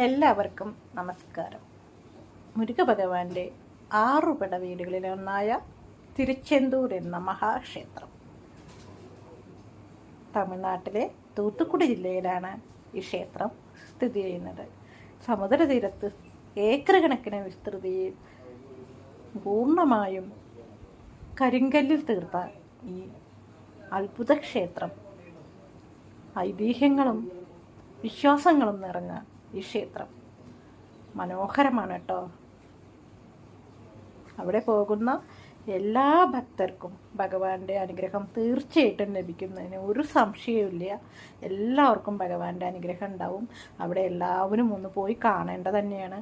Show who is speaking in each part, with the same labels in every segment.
Speaker 1: എല്ലാവർക്കും നമസ്കാരം. മുരുക ഭഗവാന്റെ 6 പടവീടുകളിലൊന്നായ തിരുച്ചെന്തൂർ എന്ന മഹാക്ഷേത്രം തമിഴ്നാട്ടിലെ തൂത്തുക്കുടി ജില്ലയിലാണ് ഈ ക്ഷേത്രം സ്ഥിതി ചെയ്യുന്നത്. സമുദ്രതീരത്ത് ഏക്കർ കണക്കിന് വിസ്തൃതിയിൽ പൂർണ്ണമായും കരിങ്കല്ലിൽ തീർത്ത ഈ അത്ഭുത ക്ഷേത്രം ഐതിഹ്യങ്ങളും വിശ്വാസങ്ങളും നിറഞ്ഞ ഈ ക്ഷേത്രം മനോഹരമാണ് കേട്ടോ. അവിടെ പോകുന്ന എല്ലാ ഭക്തർക്കും ഭഗവാന്റെ അനുഗ്രഹം തീർച്ചയായിട്ടും ലഭിക്കുന്നതിന് ഒരു സംശയവുമില്ല. എല്ലാവർക്കും ഭഗവാന്റെ അനുഗ്രഹം ഉണ്ടാവും. അവിടെ എല്ലാവരും ഒന്ന് പോയി കാണേണ്ടത് തന്നെയാണ്.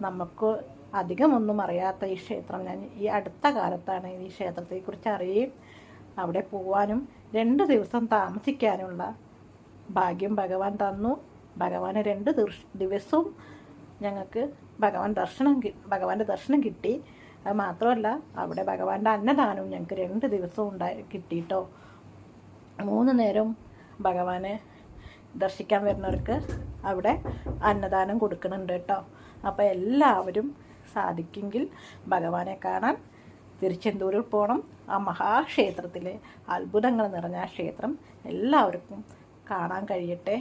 Speaker 1: നമുക്ക് അധികമൊന്നും അറിയാത്ത ഈ ക്ഷേത്രം ഞാൻ ഈ അടുത്ത കാലത്താണ് ഈ ക്ഷേത്രത്തെക്കുറിച്ച് അറിയുകയും അവിടെ പോവാനും 2 ദിവസം താമസിക്കാനുള്ള ഭാഗ്യം ഭഗവാൻ തന്നു. ഭഗവാന് 2 ദിവസവും ഞങ്ങൾക്ക് ഭഗവാന്റെ ദർശനം കിട്ടി. അത് മാത്രമല്ല, അവിടെ ഭഗവാന്റെ അന്നദാനവും ഞങ്ങൾക്ക് 2 ദിവസവും കിട്ടിയിട്ടോ. 3 നേരം ഭഗവാനെ ദർശിക്കാൻ വരുന്നവർക്ക് അവിടെ അന്നദാനം കൊടുക്കുന്നുണ്ട് കേട്ടോ. അപ്പോൾ എല്ലാവരും സാധിക്കെങ്കിൽ ഭഗവാനെ കാണാൻ തിരുച്ചെന്തൂരിൽ പോകണം. ആ മഹാക്ഷേത്രത്തിലെ അത്ഭുതങ്ങൾ നിറഞ്ഞ ക്ഷേത്രം എല്ലാവർക്കും കാണാൻ കഴിയട്ടെ.